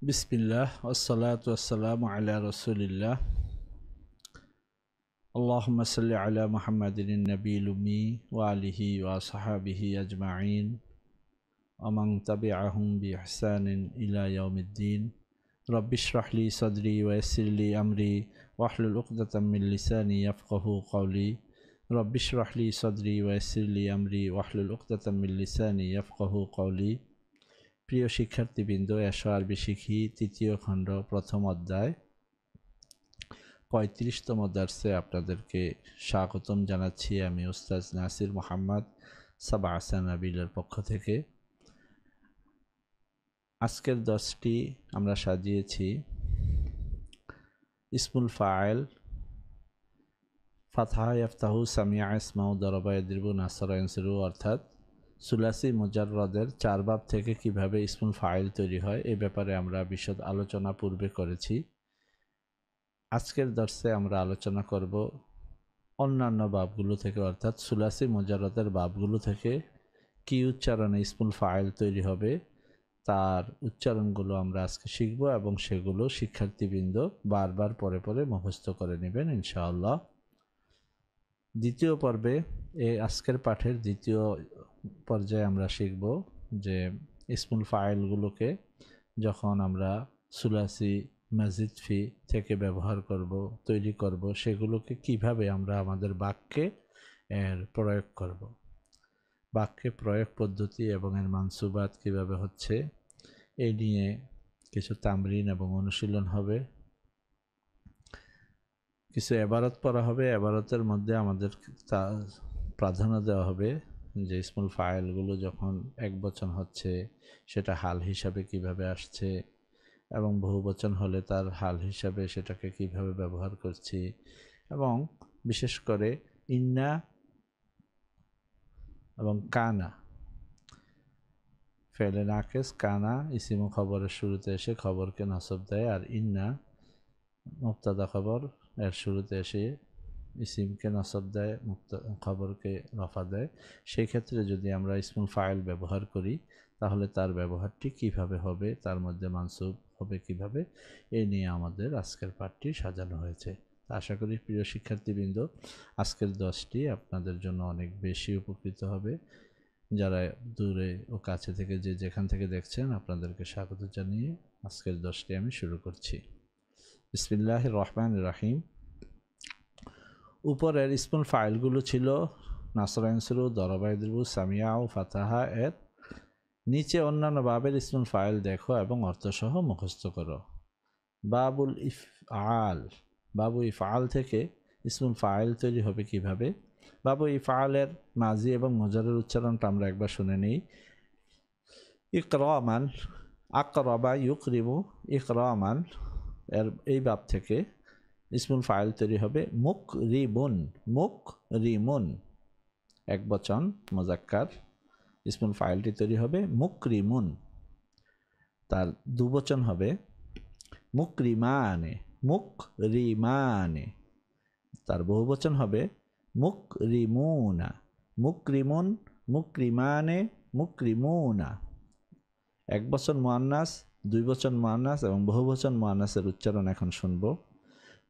বিসমিল্লাহ ওয়াসসালাতু ওয়াসসালামু আলা রাসূলিল্লাহ আল্লাহুম্মা সাল্লি আলা মুহাম্মাদিন নাবিয়্যিল উম্মি ওয়া আলিহি ওয়া সাহবিহি আজমাইন ওয়া মান তাবি'আহুম বিইহসানিন ইলা ইয়াউমিদ্দিন রাব্বিশ রাহ লি সাদরি ওয়া ইয়াসসির লি আমরি ওয়াহলুল উকদাতাম মিন লিসানি ইয়াফকাহু কওলি রাব্বিশ রাহ লি সাদরি ওয়া ইয়াসসির লি আমরি ওয়াহলুল উকদাতাম মিন লিসানি ইয়াফকাহু কওলি। প্রিয় শিক্ষার্থীবৃন্দ, এসো আরবি শিখি তৃতীয় খণ্ড প্রথম অধ্যায় ৩৫তম দার্সে আপনাদেরকে স্বাগতম জানাচ্ছি। আমি উস্তাদ নাসির মোহাম্মদ সাবা আসানাবিলের পক্ষ থেকে। আজকের দর্সটি আমরা সাজিয়েছি ইসমুল ফাইল ফাতহা ইয়াফতাহু সামিয়া ইসমাউ দরবা ইয়াদরিবু নাসরা ইয়ানসুরু, অর্থাৎ সুলাসি মুজাররদের চার বাব থেকে কিভাবে ইসমুল ফাইল তৈরি হয় এই ব্যাপারে আমরা বিশদ আলোচনা পূর্বে করেছি। আজকের দর্সে আমরা আলোচনা করব অন্যান্য বাবগুলো থেকে, অর্থাৎ সুলাসি মুজাররদের বাবগুলো থেকে কি উচ্চারণে ইসমুল ফাইল তৈরি হবে তার উচ্চারণগুলো আমরা আজকে শিখব এবং সেগুলো শিক্ষার্থীবৃন্দ বারবার পরে পরে মুখস্থ করে নেবেন ইনশাআল্লাহ। দ্বিতীয় পর্বে আজকের পাঠের দ্বিতীয় পর্যায়ে আমরা শিখব যে ইসমুল ফাইলগুলোকে যখন আমরা সুলাসি মাজিদ ফি থেকে ব্যবহার করব, তৈরি করব, সেগুলোকে কিভাবে আমরা আমাদের বাক্যে এর প্রয়োগ করব, বাক্যে প্রয়োগ পদ্ধতি এবং এর মানসুবাত কিভাবে হচ্ছে এই নিয়ে কিছু তামরিন এবং অনুশীলন হবে। কিছু এবারত পড়া হবে, এবারতের মধ্যে আমাদের প্রাধান্য দেওয়া হবে যে ইসমুল ফাইলগুলো যখন একবচন হচ্ছে সেটা হাল হিসাবে কিভাবে আসছে এবং বহুবচন হলে তার হাল হিসাবে সেটাকে কিভাবে ব্যবহার করছি, এবং বিশেষ করে ইন্না এবং কানা, ফেলে নাকেস কানা ইসিম খবরের শুরুতে এসে খবরকে নসব দেয়, আর ইন্না মুবতাদা খবর এর শুরুতে এসে ইসিমকে নসব দেয়, খবরকে রফা দেয়। সেই ক্ষেত্রে যদি আমরা ইসমুল ফাইল ব্যবহার করি তাহলে তার ব্যবহারটি কিভাবে হবে, তার মধ্যে মানসুব হবে কিভাবে, এই নিয়ে আমাদের আজকের পাঠটি সাজানো হয়েছে। আশা করি প্রিয় শিক্ষার্থীবৃন্দ আজকের দর্সটি আপনাদের জন্য অনেক বেশি উপকৃত হবে। যারা দূরে ও কাছে থেকে যে যেখান থেকে দেখছেন আপনাদেরকে স্বাগত জানিয়ে আজকের দর্সটি আমি শুরু করছি। বিসমিল্লাহির রহমানির রহিম। উপরের ইসমুল ফাইলগুলো ছিল নাসরা ইয়ানসুরু, দরবা ইয়াদরিবু, সামিয়া ও ফাতাহা। এর নিচে অন্যান্য বাবের ইসমুল ফাইল দেখো এবং অর্থসহ মুখস্থ করো। বাবুল ইফআল, বাবু ইফআল থেকে ইসমুল ফাইল তৈরি হবে কিভাবে। বাবু ইফআলের মাজি এবং মুজারের উচ্চারণটা আমরা একবার শুনে নিই। ইকরামান, আকরাবা ইউকরিমু ইকরামান, এর এই বাব থেকে ইসমুল ফাইল তৈরি হবে মুকরিবুন, মুকরিমুন একবচন মুজাক্কার, ইসমুল ফাইলটি তৈরি হবে মুকরিমুন। তার দুবচন হবে মুকরিমানে, মুকরিমানে। তার বহুবচন হবে মুকরিমুনা, মুকরিমুন, মুকরিমানে, মুকরিমুনা। একবচন মুআন্নাস, দুই বচন মুআন্নাস এবং বহুবচন মুআন্নাসের উচ্চারণ এখন শুনব।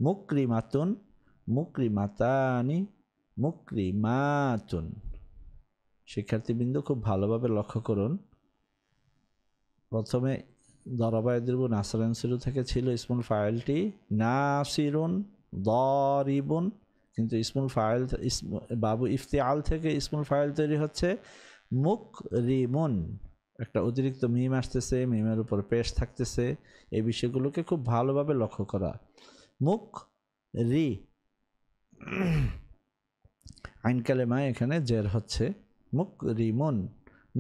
মুকরিমাতুন, মুকরিমাতানি, মুকরিমাতুন। শিক্ষার্থীবৃন্দ খুব ভালোভাবে লক্ষ্য করুন, প্রথমে দরবা ইয়াদরিবু নাসরা ইয়ানসুরু থেকে ছিল ইসমুল ফাইলটি নাসিরুন দরিবুন, কিন্তু ইসমুল ফাইল বাবু ইফতিআল থেকে ইসমুল ফাইল তৈরি হচ্ছে মুকরিমুন। একটা অতিরিক্ত মিম আসতেছে, মিমের উপর পেশ থাকতেছে, এই বিষয়গুলোকে খুব ভালোভাবে লক্ষ্য করা। মুক রি, আইন কালেমায় এখানে জের হচ্ছে মুকরিমুন,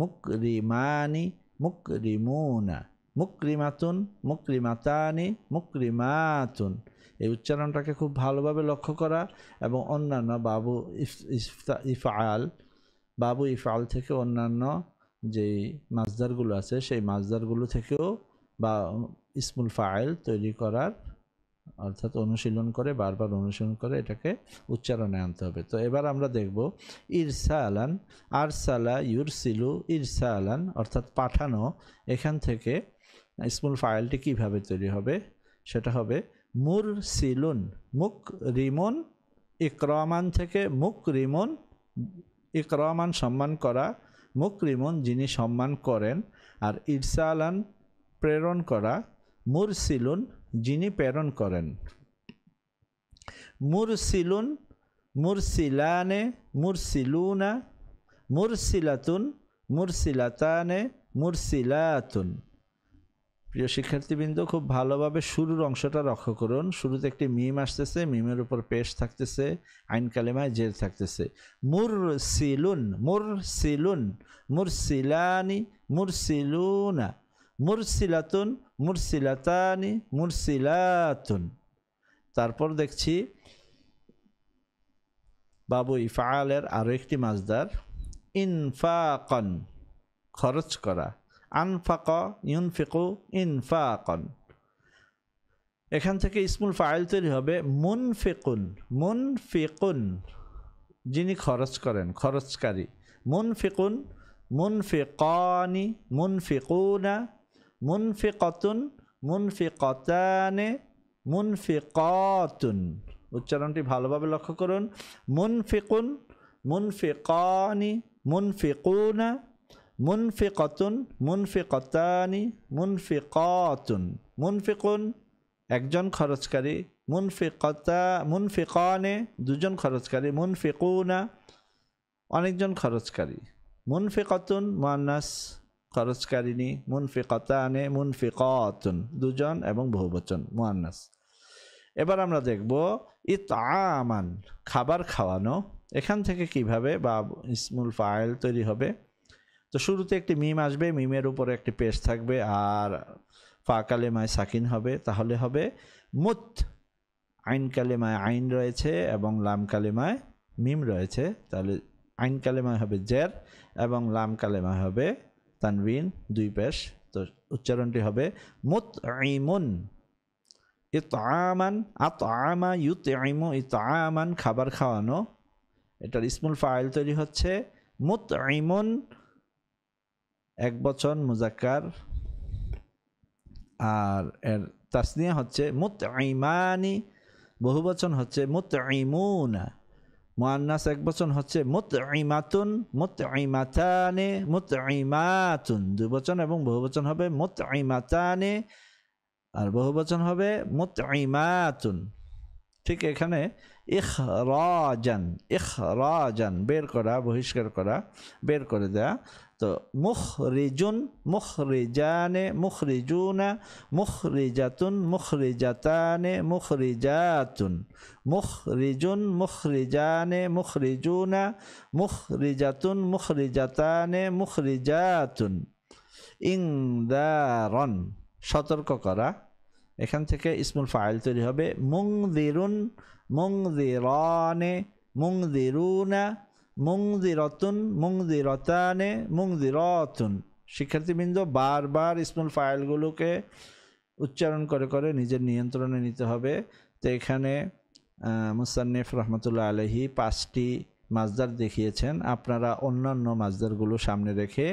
মুকরিমানি, মুকরিমুনা, মুকরিমাতুন, মুকরিমাতানি, মুকরিমাতুন। এই উচ্চারণটাকে খুব ভালোভাবে লক্ষ্য করা এবং অন্যান্য বাবু ইফআল, বাবু ইফআল থেকে অন্যান্য যেই মাজদারগুলো আছে সেই মাজদারগুলো থেকেও বা ইসমুল ফাইল তৈরি করার অর্থাৎ অনুশীলন করে বারবার অনুশীলন করে এটাকে উচ্চারণে আনতে হবে। তো এবার আমরা দেখব ইরসালান, আরসালা ইউরসিলু ইরসালান অর্থাৎ পাঠানো। এখান থেকে ইসমুল ফাইলটি কিভাবে তৈরি হবে, সেটা হবে মুরসিলুন, মুকরিমুন, ইকরামান থেকে মুকরিমুন, ইকরামান সম্মান করা, মুকরিমুন যিনি সম্মান করেন, আর ইরসালান প্রেরণ করা, মুরসিলুন যিনি প্রেরণ করেন। মুরসিলুন, মুরসিলানে, মুরসিলুনা, মুরসিলাতুন, মুরসিলাতানে, মুরসিলাতুন। প্রিয় শিক্ষার্থীবৃন্দ, খুব ভালোভাবে শুরুর অংশটা লক্ষ্য করুন। শুরুতে একটি মিম আসতেছে, মিমের উপর পেশ থাকতেছে, আইন কালেমায় জের থাকতেছে। মুরসিলুন, মুরসিলুন, মুরসিলানি, মুরসিলুনা, মুরসিলাতুন, মুরসিলাতানি, মুরসিলাতুন। তারপর দেখছি বাবু ইফআলের আরও একটি মাজদার, ইনফাকন খরচ করা, আনফাকা ইউনফিকু ইনফাকন। এখান থেকে ইসমুল ফাইল তৈরি হবে মুনফিকুন, মুনফিকুন যিনি খরচ করেন, খরচকারী। মুনফিকুন, মুনফিকানি, মুনফিকুনা, মুনফিকাতুন, মুনফিকাতানে, মুনফিকাতুন। উচ্চারণটি ভালোভাবে লক্ষ্য করুন। মুনফিকুন, মুনফিকানি, মুনফিকুনা, মুনফিকাতুন, মুনফিকাতানি, মুনফিকাতুন। মুনফিকুন একজন খরচকারী, মুনফিকানে দুজন খরচকারী, মুনফিকুনা অনেকজন খরচকারী, মুনফিকাতুন মুয়ান্নাস খরচকারিনী, মুনফিকাতানে, মুনফিকাতুন দুজন এবং বহুবচন মুয়ান্নাস। এবার আমরা দেখব ইতআমান খাবার খাওয়ানো। এখান থেকে কিভাবে বা ইসমুল ফাইল তৈরি হবে। তো শুরুতে একটি মিম আসবে, মিমের উপরে একটি পেশ থাকবে, আর ফা কালেমায় সাকিন হবে, তাহলে হবে মুত। আইন কালেমায় আইন রয়েছে এবং লাম কালেমায় মিম রয়েছে, তাহলে আইন কালেমায় হবে জের এবং লাম কালেমায় হবে তানবিন, দুই পেশ। তো উচ্চারণটি হবে মুতঈমুন। ইতআমান, আতআমা ইউতঈমু, ইতআমান খাবার খাওয়ানো। এটার ইসমুল ফাইল তৈরি হচ্ছে মুতঈমুন এক বচন মুজাক্কার, আর এর তাসনিয়া হচ্ছে মুতঈমানি, বহুবচন হচ্ছে মুতঈমুনা, মুয়ান্নাস এক বচন হচ্ছে মুতঈমাতুন, মুতঈমাতানে, মুতঈমাতুন দুই বচন এবং বহুবচন হবে মুতঈমাতানে আর বহুবচন হবে মুতঈমাতুন। ঠিক এখানে ইখরাজান, ইখরাজান বের করা, বহিষ্কার করা, বের করে দেয়া। তো মুখরিজুন, মুখরিজানে, মুখরিজুনা, মুখরিজাতুন, মুখরিজাতানে, মুখরিজাতুন। মুখরিজুন, মুখরিজানে, মুখরিজুনা, মুখরিজাতুন, মুখরিজাতানে, মুখরিজাতুন। ইনদারন সতর্ক করা। এখান থেকে ইসমুল ফাইল তৈরি হবে মুনযিরুন, মুনযিরানে, মুনযিরুনা, মুনযিরাতুন, মুনযিরাতানে, মুনযিরাতুন। শিক্ষার্থীবৃন্দ, বারবার ইসমুল ফাইলগুলোকে উচ্চারণ করে করে নিজের নিয়ন্ত্রণে নিতে হবে। তো এখানে মুসান্নিফ রহমতুল্লাহ আলাইহি 5টি মাজদার দেখিয়েছেন, আপনারা অন্যান্য মাজদারগুলো সামনে রেখে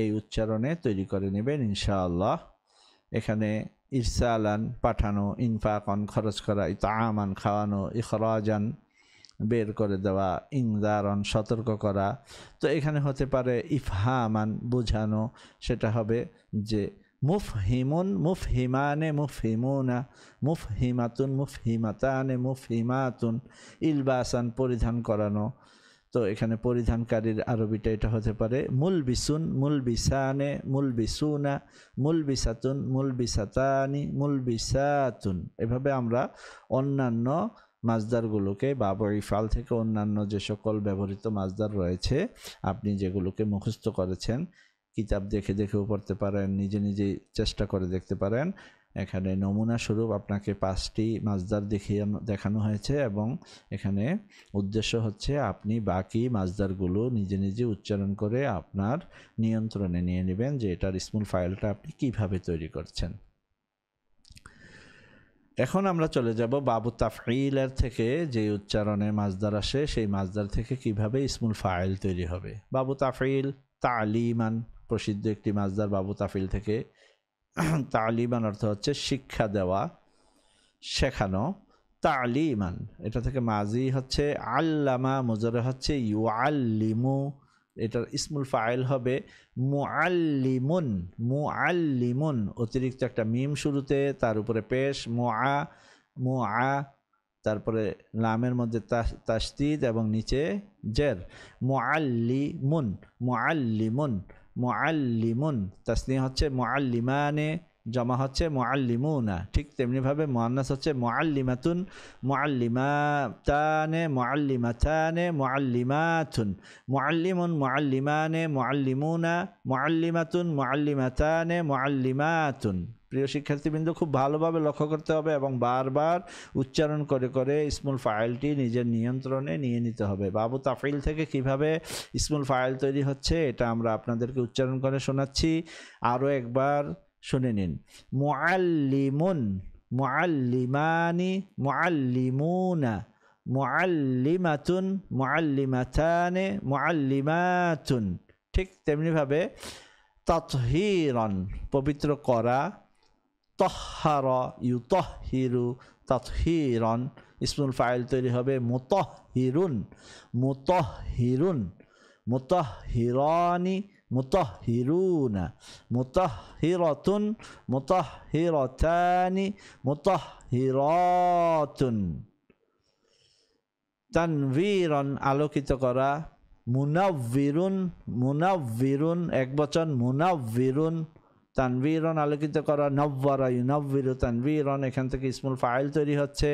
এই উচ্চারণে তৈরি করে নেবেন ইনশাআল্লাহ। এখানে ইরসালান পাঠানো, ইনফাকন খরচ করা, ইতআমান খাওয়ানো, ইখরাজান বের করে দেওয়া, ইনজারন সতর্ক করা। তো এখানে হতে পারে ইফহামান বোঝানো, সেটা হবে যে মুফহিমুন, মুফহিমানে, মুফহিমুনা, মুফহিমাতুন, মুফহিমাতানে, মুফহিমাতুন। ইলবাসান পরিধান করানো, তো এখানে পরিধানকারীর আরবিটা এটা হতে পারে মুলবিসুন, মুলবিসানে, মুলবিসুনা, মুলবিসাতুন, মুলবিসাতানি, মুলবিসাতুন। এভাবে আমরা অন্যান্য মাজদারগুলোকে বা ইফআল থেকে অন্যান্য যে সকল ব্যবহৃত মাজদার রয়েছে আপনি যেগুলোকে মুখস্থ করেছেন, কিতাব দেখে দেখেও পড়তে পারেন, নিজে নিজেই চেষ্টা করে দেখতে পারেন। এখানে নমুনা স্বরূপ আপনাকে 5টি মাজদার দেখানো হয়েছে এবং এখানে উদ্দেশ্য হচ্ছে আপনি বাকি মাজদারগুলো নিজে নিজে উচ্চারণ করে আপনার নিয়ন্ত্রণে নিয়ে নেবেন যে এটার ইসমুল ফাইলটা আপনি কিভাবে তৈরি করছেন। এখন আমরা চলে যাব বাবু তাফঈলের থেকে যে উচ্চারণে মাজদার আসে সেই মাজদার থেকে কিভাবে ইসমুল ফাইল তৈরি হবে। বাবু তাফঈল তালিমান প্রসিদ্ধ একটি মাজদার বাবু তাফঈল থেকে। তালিমান অর্থ হচ্ছে শিক্ষা দেওয়া, শেখানো। তালিমান এটা থেকে মাজি হচ্ছে আল্লামা, মুজারে হচ্ছে ইউআল্লিমু, এটার ইসমুল ফাইল হবে মুআল্লিমুন। মুআল্লিমুন অতিরিক্ত একটা মিম শুরুতে, তার উপরে পেশ মুআ, তারপরে লামের মধ্যে তাসদীদ এবং নিচে জের। মুআল্লিমুন মুআল্লিমুন মুআল্লিমুন। তাসনিয়া হচ্ছে মুআল্লিমানে, জমা হচ্ছে মুআল্লিমুনা। ঠিক তেমনিভাবে মুআন্নাস হচ্ছে মুআল্লিমাতুন, মুআল্লিমাতানে, মুআল্লিমাতানে, মুআল্লিমাতুন। মুআল্লিমুন মুআল্লিমানে মুআল্লিমুনা, মুআল্লিমাতুন মুআল্লিমাতানে মুআল্লিমাতুন। প্রিয় শিক্ষার্থীবৃন্দ, খুব ভালোভাবে লক্ষ্য করতে হবে এবং বারবার উচ্চারণ করে করে ইসমুল ফাইলটি নিজের নিয়ন্ত্রণে নিয়ে নিতে হবে। বাবু তাফঈল থেকে কিভাবে ইসমুল ফাইল তৈরি হচ্ছে এটা আমরা আপনাদেরকে উচ্চারণ করে শোনাচ্ছি, আরও একবার শুনে নিন। মুআল্লিমুন মুআল্লিমানি মুআল্লিমুনা, মুআল্লিমাতুন মুআল্লিমাতানে মুআল্লিমাতুন। ঠিক তেমনিভাবে তাতহীরান পবিত্র করা, তহহারা ইউতহহিরু তাতহীরান, ইসমুল ফাইল তৈরি হবে মুতাহহিরুন মুতাহহিরুন, মুতাহহিরানি মুতাহহিরুনা, মুতাহহিরাতুন মুতাহহিরাতানি মুতাহহিরাতুন। তানভীরান আলোকিত করা, মুনাవ్বিরুন মুনাవ్বিরুন একবচন মুনাవ్বিরুন, তানভীরন আলোকিত করা, নవ్বরা ইউনవ్বিরু তানভীরন, এখান থেকে ইসমুল ফাইল তৈরি হচ্ছে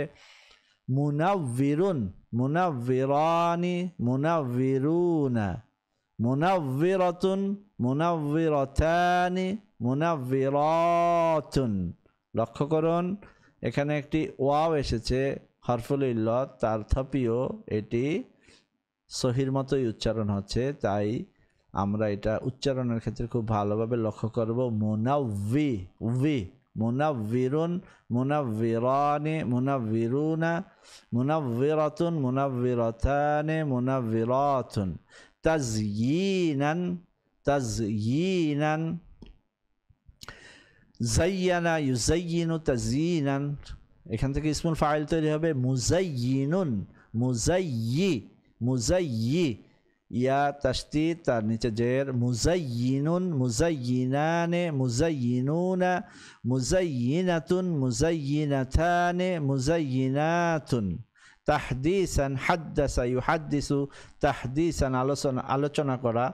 মুনাవ్বিরুন মুনাవ్বিরানি মুনাవ్বিরুনা, মুনাవ్বিরাতুন মুনাవ్বিরাতানি মুনাవ్বিরাতুন। লক্ষ্য করুন এখানে একটি ওয়াও এসেছে হরফুল ইল্লাত, তার থপিও এটি সহির মতোই উচ্চারণ হচ্ছে, তাই আমরা এটা উচ্চারণের ক্ষেত্রে খুব ভালোভাবে লক্ষ্য করব। মুনাవ్বিরুন মুনাవ్বিরানি মুনাవ్বিরুনা, মুনাవ్বিরাতুন মুনাవ్বিরাতানি মুনাవ్বিরাতুন। তাযয়ীনান যায়্যানা ইউযায়্যিনু তাযয়ীনান, এখান থেকে ইসমুল ফাইল তৈরি হবে মুযায়্যিনুন মুযায়্যি, ইয়া তাসদীদ তার নিচে জের, মুযায়্যিনুন মুযায়্যিনানে মুযায়্যিনুনা, মুযায়্যিনাতুন মুযায়্যিনাতানে মুযায়্যিনাতুন। তাহদীসান হাদ্দাসা ইউহাদ্দিসু তাহদীসান আলোচনা করা,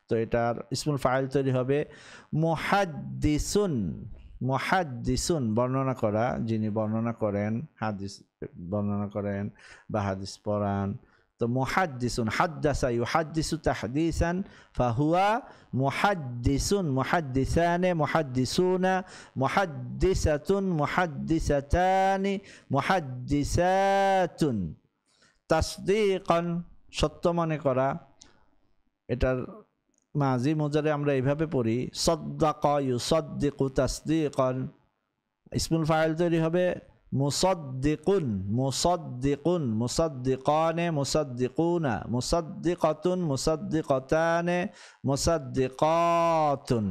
তো এটার ইসমুল ফাইল তৈরি হবে মুহাদ্দিসুন বর্ণনা করা, যিনি বর্ণনা করেন, হাদিস বর্ণনা করেন বা হাদিস পড়ান। তো মুহাদ্দিসুন হাদ্দাসা ইউহাদ্দিসু তাহদীসান ফাহুয়া মুহাদ্দিসুন, মুহাদ্দিসানে মুহাদ্দিসুনা, মুহাদ্দিসাতুন মুহাদ্দিসাতানি মুহাদ্দিসাতুন। তাসদীকান সত্য মনে করা, এটার মাজি মুজারে আমরা এইভাবে পড়ি সাদ্দাকা ইউসাদ্দিকু তাসদীকান, ইসমুল ফাইল তৈরি হবে মুসাদ্দিকুন মুসাদ্দিকানে মুসাদ্দিকুনা, মুসাদ্দিকাতুন মুসাদ্দিকাতানে মুসাদ্দিকাতুন,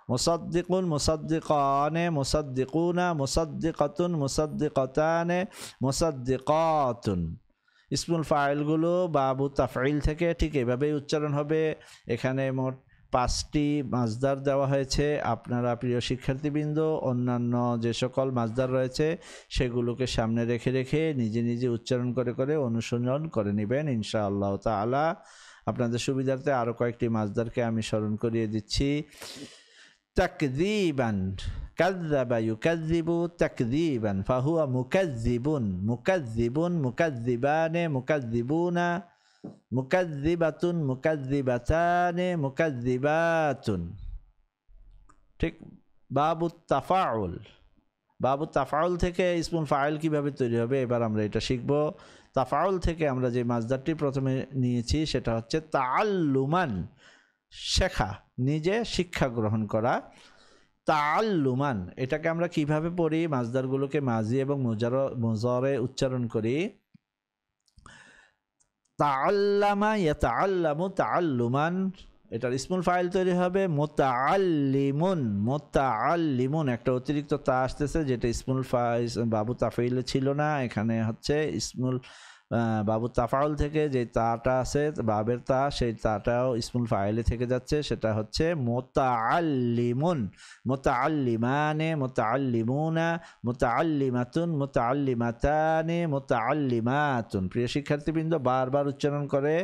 মুসাদ্দিকুন মুসাদ্দিকানে মুসাদ্দিকুনা, মুসাদ্দিকাতুন মুসাদ্দিকাতানে মুসাদ্দিকাতুন। ইসমুল ফাইলগুলো বাবু তাফঈল থেকে ঠিক এভাবেই উচ্চারণ হবে। এখানে মোট 5টি মাজদার দেওয়া হয়েছে। আপনারা প্রিয় শিক্ষার্থীবৃন্দ অন্যান্য যে সকল মাজদার রয়েছে সেগুলোকে সামনে রেখে রেখে নিজে নিজে উচ্চারণ করে করে অনুশীলন করে নেবেন ইনশাআল্লাহ তাআলা। আপনাদের সুবিধার্থে আরও কয়েকটি মাজদারকে আমি স্মরণ করিয়ে দিচ্ছি। তাকযীবান কাযযাবা ইউকাযযিবু তাকযীবান ফাহুয়া মুকাযযিবুন মুকাযযিবানে মুকাযযিবুনা, মুকাযযিবাতুন মুকাযযিবাতানে মুকাযযিবাতুন। ঠিক বাবু তাফাউল থেকে ইসমুল ফাইল কিভাবে তৈরি হবে এবার আমরা এটা শিখব। তাফাউল থেকে আমরা যে মাজদারটি প্রথমে নিয়েছি সেটা হচ্ছে তাআল্লুমান, শেখা, নিজে শিক্ষা গ্রহণ করা। তাআল্লুমান, এটাকে আমরা কিভাবে পড়ি? মাসদারগুলোকে মাজি এবং মুজারে উচ্চারণ করি। তাআল্লামা ইয়াতাআল্লামু তাআল্লুমান, এটার ইসমুল ফাইল তৈরি হবে মুতাআল্লিমুন। মুতাআল্লিমুন, একটা অতিরিক্ত তা আসতেছে যেটা ইসমুল ফাইল বাবু তাফঈলে ছিল না, এখানে হচ্ছে ইসমুল বাবু তাফাউল থেকে যে তাটা আছে বাবের তা, সেই তাটাও ইসমুল ফাইলে থেকে যাচ্ছে, সেটা হচ্ছে মুতাআল্লিমুন। মুতাআল্লিমানে, মুতাআল্লিমুনা, মুতাআল্লিমাতুন, মুতাআল্লিমাতানে, মুতাআল্লিমাতুন। প্রিয় শিক্ষার্থীবৃন্দ, বারবার উচ্চারণ করে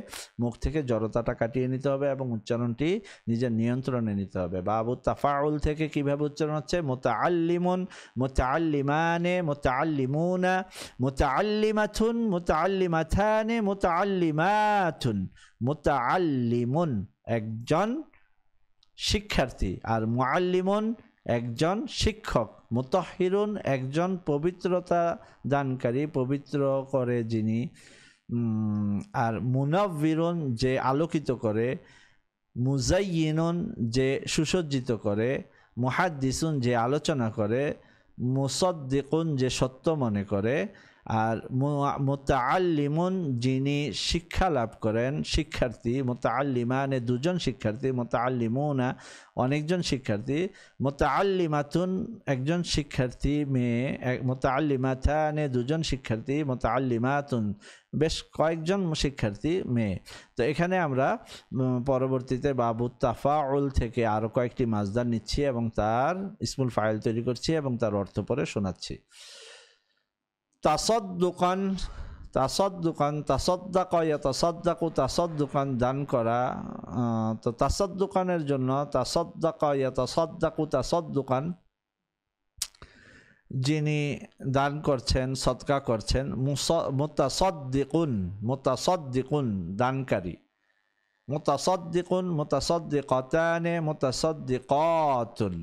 মুখ থেকে জড়তাটা কাটিয়ে নিতে হবে এবং উচ্চারণটি নিজের নিয়ন্ত্রণে নিতে হবে। বাবু তাফাউল থেকে কিভাবে উচ্চারণ হচ্ছে? মুতাআল্লিমুন, মুতাআল্লিমানে, মুতাআল্লিমুনা, মুতাআল্লিমাতুন, মুতাআল্লিমাতানে, মুতাআল্লিমাতুন। মুতাআল্লিমুন একজন শিক্ষার্থী, আর মুআল্লিমুন একজন শিক্ষক। মুতাহহিরুন একজন পবিত্রতা দানকারী, পবিত্র করে যিনি। আর মুনাవ్বিরুন যে আলোকিত করে, মুজাইয়িনুন যে সুসজ্জিত করে, মুহাদ্দিসুন যে আলোচনা করে, মুসাদ্দিকুন যে সত্য মনে করে, আর মুতাআল্লিমুন যিনি শিক্ষা লাভ করেন, শিক্ষার্থী। মুতাআল্লিমানে দুজন শিক্ষার্থী, মুতাআল্লিমুনা অনেকজন শিক্ষার্থী, মুতাআল্লিমাতুন একজন শিক্ষার্থী মেয়ে, মুতাআল্লিমাতানে দুজন শিক্ষার্থী, মুতাআল্লিমাতুন বেশ কয়েকজন শিক্ষার্থী মেয়ে। তো এখানে আমরা পরবর্তীতে বাবু তাফাউল থেকে আরও কয়েকটি মাসদার নিচ্ছি এবং তার ইসমুল ফাইল তৈরি করছি এবং তার অর্থ পরে শোনাচ্ছি। তাসাদ্দুকান, তাসাদ্দুকান, তাসাদ্দাকা ইয়াতাসাদ্দাকু, তাসাদ্দুকান দান করা। তো তাসাদ্দুকানের জন্য তাসাদ্দাকা ইয়াতাসাদ্দাকু, তাসাদ্দুকান যিনি দান করছেন, সদকা করছেন। মুতাসাদ্দিকুন, মুতাসাদ্দিকুন দানকারী। মুতাসাদ্দিকুন, মুতাসাদ্দিকাতানে, মুতাসাদ্দিকাতুন।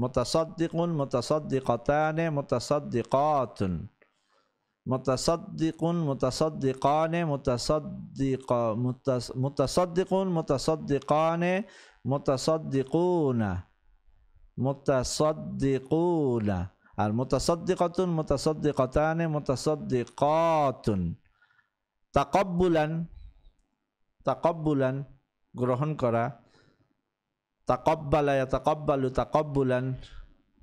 মুতাসাদ্দিকুন, মুতাসাদ্দিকাতানে, মুতাসাদ্দিকাতুন। মুতাসাদ্দিকুন, মুতাসাদ্দিকানে, মুতাসাদ্দিকুন, মুতাসাদ্দিকানে, মুতাসাদ্দিকুনা, মুতাসাদ্দিকুনা। আর মুতাসাদ্দিকাতুন, মুতাসাদ্দিকাতানে, মুতাসাদ্দিকাতুন। তাকাব্বুলান, তাকাব্বুলান গ্রহণ করা। তাকাব্বালা ইয়াতাকাব্বালু তাকাব্বুলান,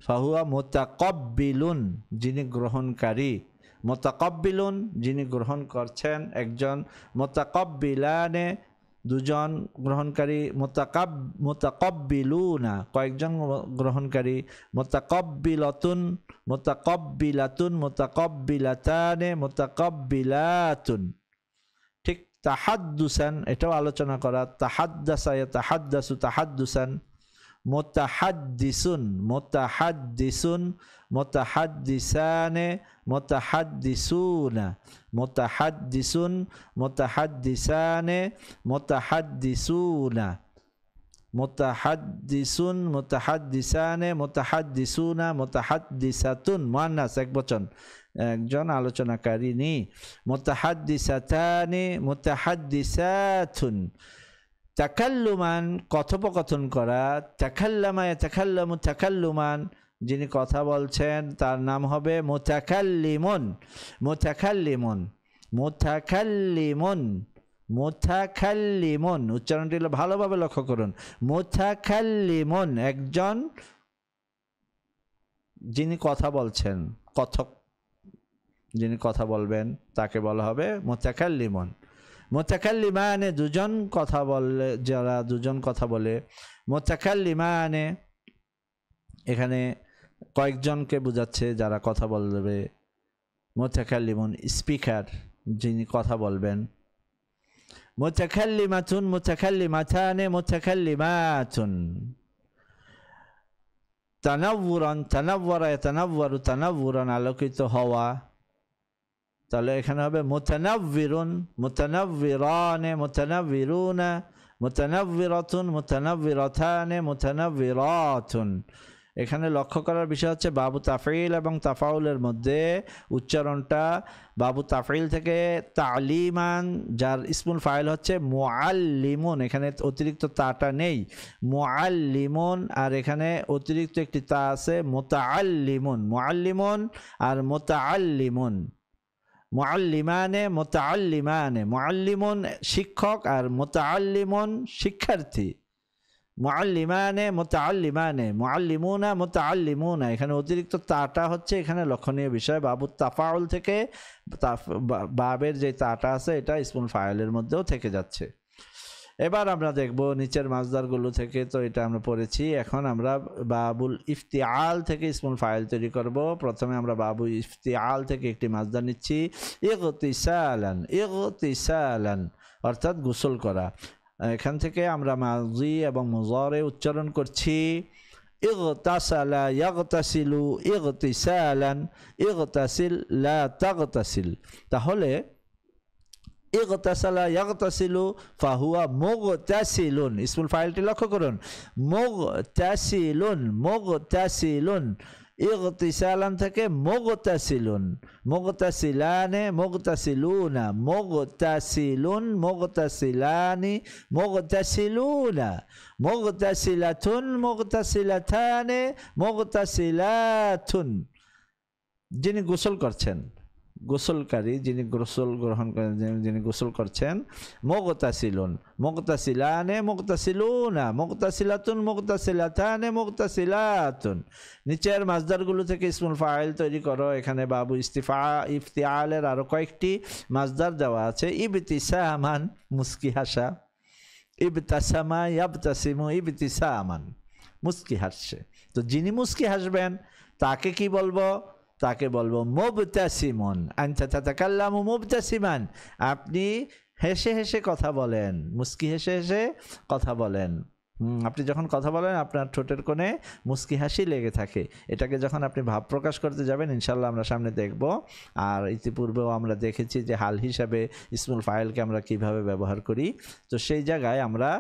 ফাহুয়া মুতাকাব্বিলুন যিনি গ্রহণকারী। মুতাকাব্বিলুন যিনি গ্রহণ করছেন একজন। মুতাকাব্বিলানে দুজন গ্রহণকারী। মুতাকাব্বিলুনা কয়েকজন গ্রহণকারী। মুতাকাব্বিলাতুন, মুতাকাব্বিলাতুন, মুতাকাব্বিলাতানে, মুতাকাব্বিলাতুন। ঠিক তাহাদ্দুসান এটাও আলোচনা করা। তাহাদ্দাসা ইয়াতাহাদ্দাসু তাহাদ্দুসান। মুতাহাদ্দিসুন, মুতাহাদ্দিসুন, মুতাহাদ্দিসানে, মুতাহাদ্দিসুনা। মুতাহাদ্দিসুন, মুতাহাদ্দিসানে, মুতাহাদ্দিসুনা। মুতাহাদ্দিসুন, মুতাহাদ্দিসানে, মুতাহাদ্দিসুনা, মুতাহাদ্দিসাতুন মুয়ান্নাস একবচন একজন আলোচনাকারিনী। মুতাহাদ্দিসাতানে, মুতাহাদ্দিসাতুন। তাকাল্লুমান কথোপকথন করা। তাকাল্লামা ইয়াতাকাল্লামু তাকাল্লুমান যিনি কথা বলছেন তার নাম হবে মুতাকাল্লিমুন। মুতাকাল্লিমুন, মুতাকাল্লিমুন, মুতাকাল্লিমুন উচ্চারণটি ভালোভাবে লক্ষ্য করুন। মুতাকাল্লিমুন একজন যিনি কথা বলছেন, কথক যিনি কথা বলবেন তাকে বলা হবে মুতাকাল্লিমুন। মুতাকাল্লিমানে দুজন কথা বলে, যারা দুজন কথা বলে। মুতাকাল্লিমানে এখানে কয়েকজনকে বোঝাচ্ছে যারা কথা বলবে। মুতাকাল্লিমুন স্পিকার যিনি কথা বলবেন। মুতাকাল্লিমাতুন, মুতাকাল্লিমাতানে, মুতাকাল্লিমাতুন। তানাవ్వుরান, তানাవ్వরা ইয়াতানাవ్వরু তানাవ్వుরান আলোকিত হওয়া। তাহলে এখানে হবে মুতানাవ్বিরুন, মুতানাవ్বিরানে, মুতানাవ్বিরুনা, মুতানাవ్বিরাতুন, মুতানাవ్বিরাতানে, মুতানাవ్বিরাতুন। এখানে লক্ষ্য করার বিষয় হচ্ছে বাবু তাফঈল এবং তাফাউলের মধ্যে উচ্চারণটা বাবু তাফঈল থেকে তালিমান, যার ইসমুল ফাইল হচ্ছে মুআল্লিমুন, এখানে অতিরিক্ত তাটা নেই, মুআল্লিমুন, আর এখানে অতিরিক্ত একটি তা আছে মুতাআল্লিমুন, মুআল্লিমুন আর মুতাআল্লিমুন, মুআল্লিমানে মুতাআল্লিমানে, মুআল্লিমুন শিক্ষক আর মুতাআল্লিমুন শিক্ষার্থী, মুআল্লিমানে মুতাআল্লিমানে, মুআল্লিমুনা মুতাআল্লিমুনা, এখানে অতিরিক্ত তাটা হচ্ছে এখানে লক্ষণীয় বিষয়। বাবু তাফাউল থেকে বাবের যে তাটা আছে এটা ইসমুল ফাইলের মধ্যেও থেকে যাচ্ছে। এবার আমরা দেখব নিচের মাজদারগুলো থেকে, তো এটা আমরা পড়েছি। এখন আমরা বাবুল ইফতিআল থেকে ইসমুল ফাইল তৈরি করব। প্রথমে আমরা বাবু ইফতিআল থেকে একটি মাজদার নিচ্ছি, ইগতিসালান, ইগতিসালান অর্থাৎ গোসল করা। এখান থেকে আমরা মাজি এবং মুজারে উচ্চারণ করছি ইগতাসালা ইয়াগতাসিলু ইগতিসালান, ইগতাসিল লা তাগতাসিল। তাহলে ইগতাসালা ইয়াগতাসিলু ফাহুয়া মুগতাসিলুন, ইসমুল ফাইলটি লক্ষ্য করুন, মুগতাসিলুন, মুগতাসিলুন, ইগতিসালান থেকে মুগতাসিলুন, মুগতাসিলানে মুগতাসিলুনা, মুগতাসিলুন মুগতাসিলানি মুগতাসিলুনা, মুগতাসিলাতুন মুগতাসিলাতানে মুগতাসিলাতুন। যিনি গোসল করছেন, গোসলকারী, যিনি গোসল গ্রহণ করেন, যিনি গোসল করছেন, মুগতাসিলুন, মুগতাসিলানে মুগতাসিলুনা, মুগতাসিলাতুন মুগতাসিলাতানে মুগতাসিলাতুন। নিচের মাজদারগুলো থেকে ইসমুল ফাইল তৈরি করো। এখানে বাবু ইফতিআলের আরো কয়েকটি মাজদার দেওয়া আছে। ইবতিসামান মুস্কি হাসা, ইবতাসামা ইয়াবতাসিমু ইবতিসামান মুস্কি হাসছে। তো যিনি মুস্কি হাসবেন তাকে কি বলবো? তাকে বলবো মুবতাসিমুন, আনতা তাতাকাল্লামু মুবতাসিমান, আপনি হেসে হেসে কথা বলেন, মুস্কি হেসে হেসে কথা বলেন। আপনি যখন কথা বলেন আপনার ঠোঁটের কোণে মুস্কি হাসি লেগে থাকে, এটাকে যখন আপনি ভাব প্রকাশ করতে যাবেন ইনশাল্লাহ আমরা সামনে দেখব। আর ইতিপূর্বেও আমরা দেখেছি যে হাল হিসাবে ইসমুল ফাইলকে আমরা কিভাবে ব্যবহার করি। তো সেই জায়গায় আমরা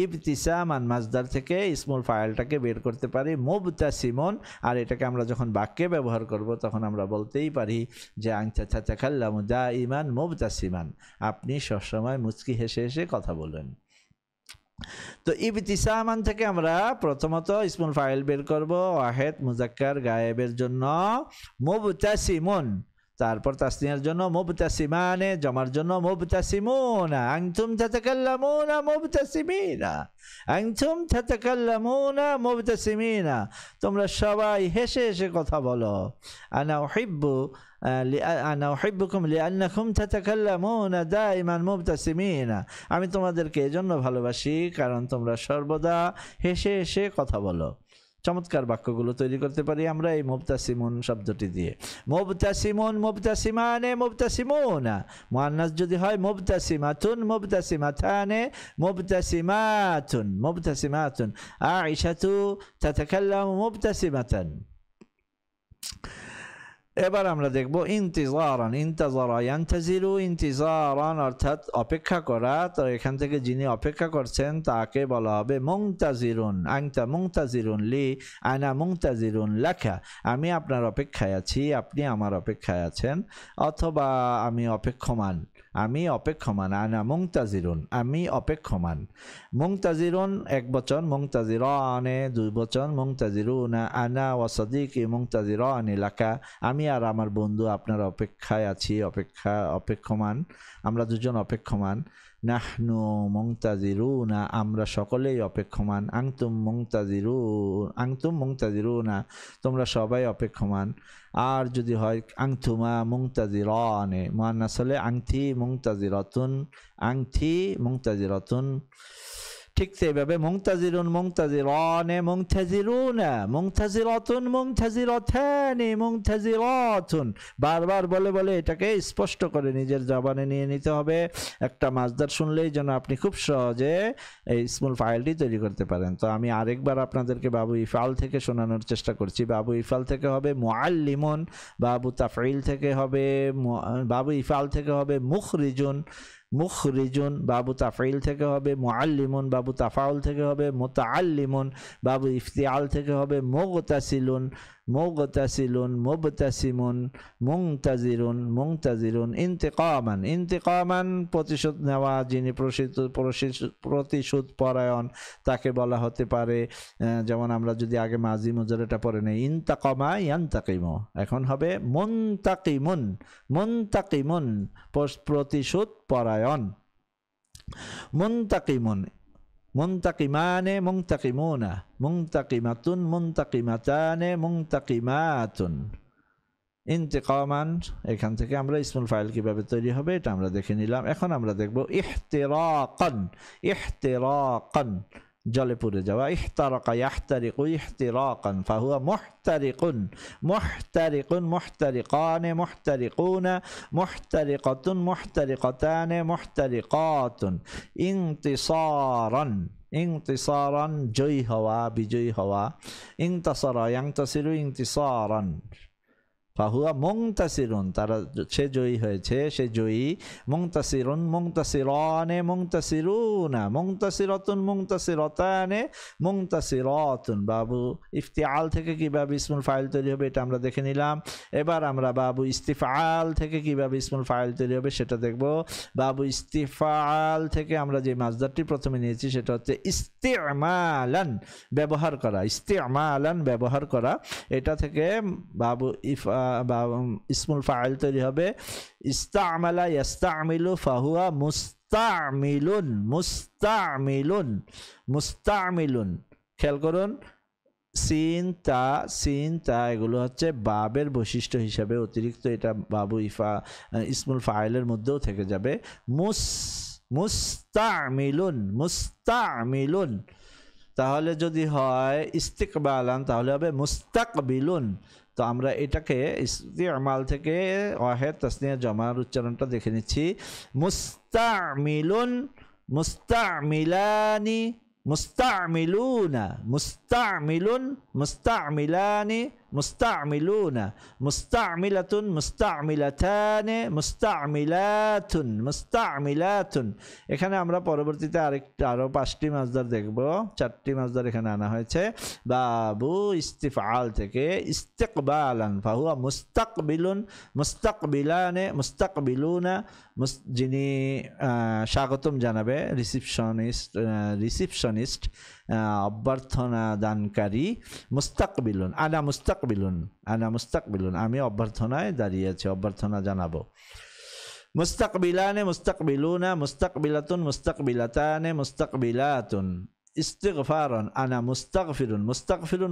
ইবতিসামান মাজদার থেকে ইসমুল ফাইলটাকে বের করতে পারি মুবতাসিমুন, আর এটাকে আমরা যখন বাক্যে ব্যবহার করব তখন আমরা বলতেই পারি যে আনতা তাতাকাল্লামু দাইমান মুবতাসিমান, আপনি সবসময় মুস্কি হেসে হেসে কথা বলেন। তো ইবতিসামান থেকে আমরা প্রথমত ইসমুল ফাইল বের করব ওয়াহেদ মুজাক্কার গায়েবের জন্য মুবতাসিমুন, তারপর তাসনিয়ার জন্য মুবতাসিমানে, জমার জন্য মুবতাসিমুনা, আনতুম তাতাকাল্লামুনা মুবতাসিমিনা, আনতুম তাতাকাল্লামুনা মুবতাসিমিনা, তোমরা সবাই হেসে হেসে কথা বলো। আনা উহিব্বু আনা উহিব্বুকুম লিআন্নাকুম তাতাকাল্লামুনা দাইমান মুবতাসিমিনা, আমি তোমাদেরকে এজন্য ভালোবাসি কারণ তোমরা সর্বদা হেসে হেসে কথা বলো। চমৎকার বাক্যগুলো তৈরি করতে পারি আমরা এই মুবতাসিমুন শব্দটি দিয়ে। মুবতাসিমুন মুবতাসিমানে মুবতাসিমুনা, মুআন্নাস যদি হয় মুবতাসিমাতুন মুবতাসিমাতানে মুবতাসিমাতুন মুবতাসিমাতুন, আয়েশাতু তাতাকাল্লামু মুবতাসিমাতান। এবার আমরা দেখব ইন্তিজারান, ইন্তাজারা ইয়ান্তাজিরু ইন্তিজারান অর্থাৎ অপেক্ষা করা। তো এখান থেকে যিনি অপেক্ষা করছেন তাকে বলা হবে মুনতাজিরুন, আনতা মুনতাজিরুন লি, আনা মুনতাজিরুন লাকা, আমি আপনার অপেক্ষায় আছি, আপনি আমার অপেক্ষায় আছেন, অথবা আমি অপেক্ষমান, আমি অপেক্ষমান, আনা মুনতাজিরুন, আমি অপেক্ষমান। মুনতাজিরুন এক বচন, মুনতাজিরানে দুই বচন, মুনতাজিরুনা আনা ওয়া সাদিকি মুনতাজিরানি লাকা, আমি আর আমার বন্ধু আপনার অপেক্ষায় আছি, অপেক্ষমান, আমরা দুজন অপেক্ষমান। নাহনু মুনতাজিরুনা, আমরা সকলেই অপেক্ষমান। আনতুম মুনতাজিরুনা, তোমরা সবাই অপেক্ষমান। আর যদি হয় আনতুমা মুনতাজিরানে, মুআন্নাস হলে আনতি মুনতাজিরাতুন, আনতি মুনতাজিরাতুন। ঠিক সেইভাবে মুনতাজিরুন মুনতাজিরানে মুনতাজিরুনা, মুনতাজিরাতুন মুনতাজিরাতানি মুনতাজিরাতুন, বারবার বলে বলে এটাকে স্পষ্ট করে নিজের জবানে নিয়ে নিতে হবে। একটা মাজদার শুনলেই যেন আপনি খুব সহজে এই ইসমুল ফাইলটি তৈরি করতে পারেন। তো আমি আরেকবার আপনাদেরকে বাবু ইফআল থেকে শোনানোর চেষ্টা করছি। বাবু ইফআল থেকে হবে মুআল্লিমুন, বাবু তাফঈল থেকে হবে, বাবু ইফআল থেকে হবে মুখরিজুন, মুখরিজুন বাবু তাফঈল থেকে হবে, মুআল্লিমুন বাবু তাফাউল থেকে হবে, মুতাআল্লিমুন বাবু ইফতিআল থেকে হবে, মুগতাসিলুন মুগতাসিলুন, মুবতাসিমুন, মুনতাজিরুন, ইন্তিকামান প্রতিশোধ নেওয়া, যিনি প্রতিশোধ পরায়ণ তাকে বলা হতে পারে। যেমন আমরা যদি আগে মাজি মুজারেটা পড়ে নেই, ইনতাকামা ইয়ান্তাকিমু, এখন হবে মুনতাকিমুন প্রতিশোধ পরায়ণ। মুনতাকিমানে মুনতাকিমুনা, মুনতাকিমাতুন মুনতাকিমাতানে মুনতাকিমাতুন। ইন্তিকামান, এখান থেকে আমরা ইসমুল ফাইল কিভাবে তৈরি হবে এটা আমরা দেখে নিলাম। এখন আমরা দেখব ইহতিরাকান, জলে পুড়ে যাওয়া। ইহতারাকা ইয়াহতারিকু ইহতিরাকান ফাহুয়া মুহতারিকুন, মুহতারিকানে মুহতারিকুনা, মুহতারিকাতুন মুহতারিকাতানে মুহতারিকাতুন। ইনতিসারান জয়ী হওয়া, বিজয়ী হওয়া। ইনতাসারা ইয়ানতাসিরু ইনতিসারান ফাহুয়া মুনতাসিরুন, তারা সে জয়ী হয়েছে, সে জয়ী। মুনতাসিরানে মুনতাসিরুনা, মুনতাসিরাতুন মুনতাসিরাতানে মুনতাসিরাতুন। বাবু ইফতিআল থেকে কিভাবে ইসমুল ফাইল তৈরি হবে এটা আমরা দেখে নিলাম। এবার আমরা বাবু ইস্তিফআল থেকে কিভাবে ইসমুল ফাইল তৈরি হবে সেটা দেখব। বাবু ইস্তিফআল থেকে আমরা যে মাসদারটি প্রথমে নিয়েছি সেটা হচ্ছে ইস্তিমালান, ব্যবহার করা। ইস্তিমালান ব্যবহার করা, এটা থেকে বাবু ইসমুল ফাইল তৈরি হবে ইস্তামালা ইয়াস্তামিলু ফাহুয়া মুস্তামিলুন। খেয়াল করুন, সিন তা এগুলো হচ্ছে বাবের বৈশিষ্ট্য হিসাবে অতিরিক্ত, এটা বাবু ইসমুল ফাইলের মধ্যেও থেকে যাবে। মুস্তামিলুন, তাহলে যদি হয় ইস্তিকবালান তাহলে হবে মুস্তাকবিলুন। তো আমরা এটাকে ইস্তিমাল থেকে ওয়াহেদ তাসনিয়া জমার উচ্চারণটা দেখে নিচ্ছি। মুস্তামিলুন, মুস্তামিলানি, মুস্তামিলুনা, মুস্তামিলুন, মুস্তামিলানি, মুস্তামিলুনা, মুস্তামিলাতুন, মুস্তামিলাতানে, মুস্তামিলাতুন। এখানে আমরা পরবর্তীতে আরো 5টি মাসদার দেখব, 4টি মাসদার এখানে আনা হয়েছে। বাবু ইস্তিফআল থেকে ইস্তিকবালান ফাহুয়া মুস্তাকবিলুন, মুস্তাকবিলানে, মুস্তাকবিলুনা, যিনি স্বাগতম জানাবে, রিসিপশনিস্ট, অভ্যর্থনা দানকারী। মুস্তাকবিলুন, আনা মুস্তাকবিলুন, আমি অভ্যর্থনায় দাঁড়িয়ে আছি, অভ্যর্থনা জানাবো। মুস্তাকবিলানে মুস্তাকবিলুনা, মুস্তাকবিলাতুন মুস্তাকবিলাতানে মুস্তাকবিলাতুন। ইস্তিগফারান, আনা মুস্তাগফিরুন,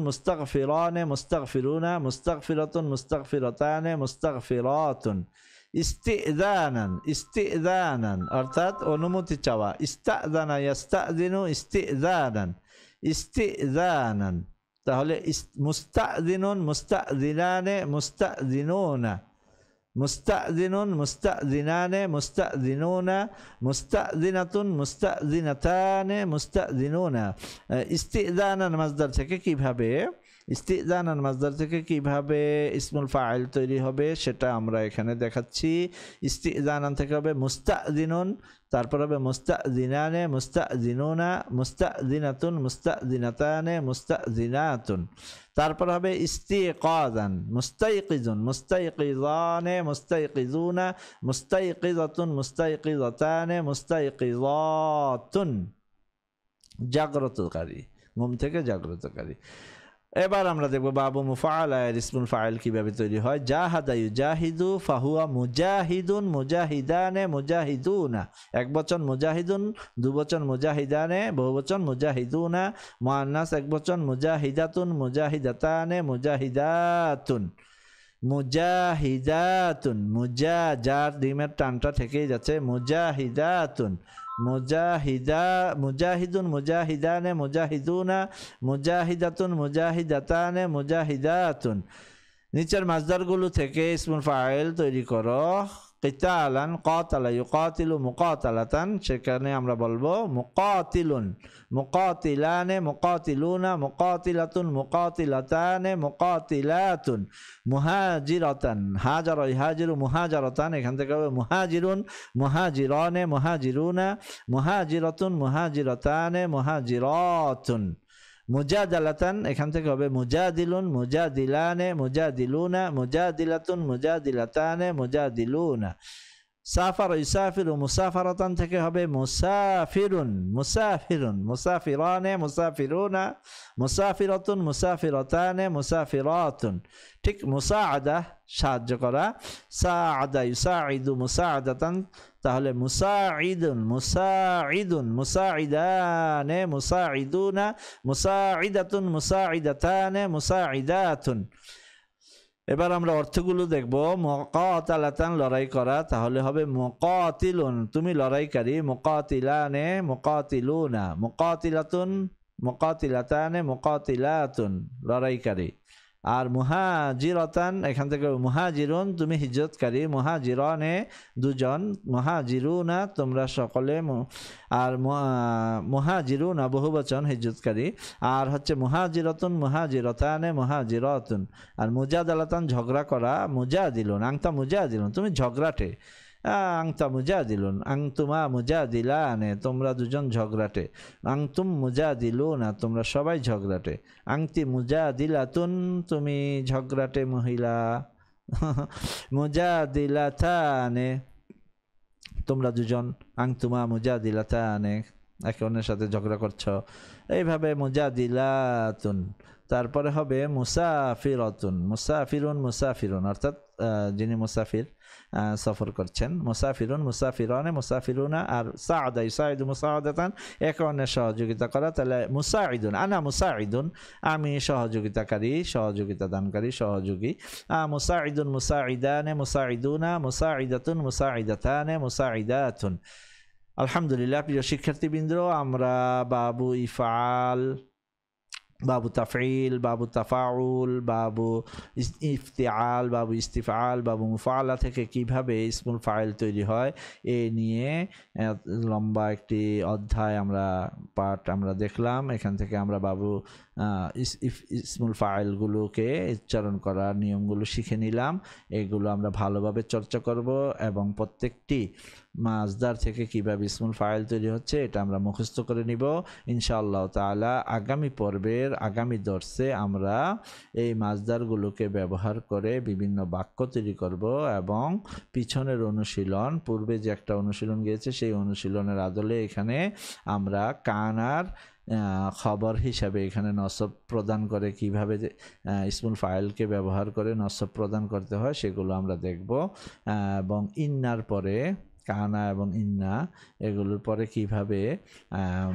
মুস্তাগফিরানে মুস্তাগফিরুনা, মুস্তাগফিরাতুন মুস্তাগফিরাতানে মুস্তাগফিরাতুন। ইস্তিদানান অর্থাৎ অনুমতি চাওয়া। ইস্তাদানা ইয়াস্তাদিনু ইস্তিদানান, তাহলে মুস্তাদিনুন মুস্তাদিনানে মুস্তাদিনুনা, মুস্তাদিনানে মুস্তাদিনুনা, মুস্তাদিনাতুন মুস্তাদিনাতানে মুস্তাদিনুনা। ইস্তিদানান মাসদার থেকে কিভাবে ইসমুল ফাইল তৈরি হবে সেটা আমরা এখানে দেখাচ্ছি। ইস্তিদানান থেকে হবে মুস্তাদিনুন, তারপর হবে মুস্তাদিনানে মুস্তাদিনুনা, মুস্তাদিনাতুন মুস্তাদিনাতানে মুস্তাদিনাতুন। তারপর হবে ইস্তিকাযান, মুস্তাইকিজুন, মুস্তাইকিযানে মুস্তাইকিজুনা, মুস্তাইকিযাতুন মুস্তাইকিযাতানে মুস্তাইকিযাতুন। জাগ্রতকারী, ঘুম থেকে জাগ্রতকারী। এবার আমরা দেখব বাবু মুফআলায়ের ইসমুল ফাইল কিভাবে তৈরি হয়। জাহাদা ইউজাহিদু ফাহুয়া মুজাহিদুন, মুজাহিদানে মুজাহিদুনা। একবচন মুজাহিদুন, দুবচন মুজাহিদানে, বহুবচন মুজাহিদুনা। মুআন্নাস একবচন মুজাহিদাতুন, মুজাহিদাতানে মুজাহিদাতুন। যার ডিমের টানটা থেকেই যাচ্ছে। মুজাহিদাতুন, মুজাহিদুন মুজাহিদানে মুজাহিদুনা, মুজাহিদাতুন মুজাহিদাতানে মুজাহিদাতুন। নিচের মাসদারগুলো থেকে ইসমুল ফাইল তৈরি করো। কিতালান, কাতালা ইউকাতিলু মুকাতালাতান, সেখানে আমরা বলবো মুকাতিলুন, মুকাতিলানে মুকাতিলুনা, মুকাতিলাতুন মুকাতিলাতানে মুকাতিলাতুন, মুহাজিরাতান, হাজারা ইহাজিরু মুহাজারাতান, এখান থেকে হবে মুহাজিরুন, মুহাজিরানে মুহাজিরুনা, মুহাজিরাতুন মুহাজিরাতানে মুহাজিরাতুন, মুজাদালাতান, এখান থেকে হবে মুজাদিলুন, মুজাদিলানে মুজাদিলুনা, মুজাদিলাতুন মুজাদিলাতানে মুজাদিলুনা, সাফার ইসাফিরু মুসাফারাতান থেকে হবে মুসাফিরুন, মুসাফিরুন, মুসাফিরানে মুসাফিরুনা, মুসাফিরাতুন মুসাফিরাতানে মুসাফিরাতুন। ঠিক মুসাআদা সাহায্য করা, সাআদা ইউসাঈদু মুসাআদাতান, তাহলে মুসাঈদুন মুসাঈদুন, মুসাঈদানে মুসাঈদুনা, মুসাঈদাতুন মুসাঈদাতানে মুসাঈদাতুন। এবার আমরা অর্থগুলো দেখব। মুকাতালাতান লড়াই করা, তাহলে হবে মুকাতিলুন তুমি লড়াইকারী, মুকাতিলানে মুকাতিলুনা, মুকাতিলাতুন মুকাতিলাতানে মুকাতিলাতুন লড়াইকারী। আর মুহাজিরাতান, এখান থেকে মুহাজিরুন তুমি হিজরতকারী, মুহাজিরানে দুজন, মুহাজিরুনা তোমরা সকলে, আর মুহাজিরুনা বহুবচন হিজরতকারী। আর হচ্ছে মুহাজিরাতুন মুহাজিরাতানে মুহাজিরাতুন। আর মুজাদালাতান ঝগড়া করা, মুজাদিলুন আংতা মুজাদিলুন তুমি ঝগড়াটে, আংতা মুজাদিলুন আংতুমা মুজাদিলানে তোমরা দুজন ঝগড়াটে, আংতুম মুজাদিলুনা তোমরা সবাই ঝগড়াটে, আংতি মুজাদিলাতুন তুমি ঝগড়াটে মহিলা, মুজাদিলাতানে তোমরা দুজন, আংতুমা মুজাদিলাতানে একে অন্যের সাথে ঝগড়া করছো, এইভাবে মুজাদিলাতুন। তারপরে হবে মুসাফিরাতুন, মুসাফিরুন মুসাফিরুন অর্থাৎ যিনি মুসাফির সফর করছেন, মুসাফিরুন মুসাফিরানে মুসাফিরুনা। আর সাআদা ইউসাঈদু মুসাআদাতান একে অন্যের সহযোগিতা করা, তাহলে মুসাঈদুন আনা মুসাঈদুন আমি সহযোগিতাকারী, সহযোগিতা দানকারী, সহযোগী। মুসাঈদুন মুসাঈদানে মুসাঈদুনা, মুসাঈদাতুন মুসাঈদাতানে মুসাঈদাতুন। আলহামদুলিল্লাহ প্রিয় শিক্ষার্থীবৃন্দ, আমরা বাবু ইফআল, বাবু তাফঈল, বাবু তাফাউল, বাবু ইফতিআল, বাবু ইস্তিফআল, বাবু মুফআলা থেকে কিভাবে ইসমুল ফাইল তৈরি হয় এ নিয়ে লম্বা একটি অধ্যায় পাঠ আমরা দেখলাম। এখান থেকে আমরা বাবু ইসমুল ফাইলগুলোকে উচ্চারণ করার নিয়মগুলো শিখে নিলাম। এগুলো আমরা ভালোভাবে চর্চা করব এবং প্রত্যেকটি মাজদার থেকে কিভাবে ইসমুল ফাইল তৈরি হচ্ছে এটা আমরা মুখস্থ করে নিব ইনশাআল্লাহ তাআলা। আগামী পর্বের আগামী দর্সে আমরা এই মাজদারগুলোকে ব্যবহার করে বিভিন্ন বাক্য তৈরি করব এবং পিছনের অনুশীলন, পূর্বে যে একটা অনুশীলন গিয়েছে সেই অনুশীলনের আদলে এখানে আমরা কানার খবর হিসাবে এখানে নসব প্রদান করে কিভাবে ইসমুল ফাইলকে ব্যবহার করে নসব প্রদান করতে হয় সেগুলো আমরা দেখব। এবং ইন্নার পরে কানা এবং ইন্না এগুলোর পরে কিভাবে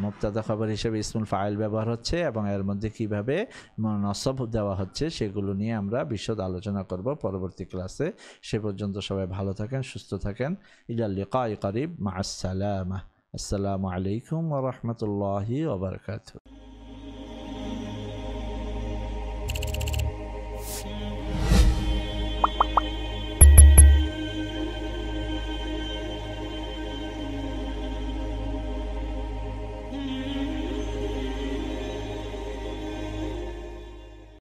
মুবতাদা খবর হিসেবে ইসমুল ফাইল ব্যবহার হচ্ছে এবং এর মধ্যে কিভাবে নসব দেওয়া হচ্ছে সেগুলো নিয়ে আমরা বিশদ আলোচনা করব পরবর্তী ক্লাসে। সে পর্যন্ত সবাই ভালো থাকেন, সুস্থ থাকেন। ইলা লিকাই করিব, মা আসসালামা। আসসালামু আলাইকুম ওয়া রাহমাতুল্লাহি ওয়া বারাকাতুহু।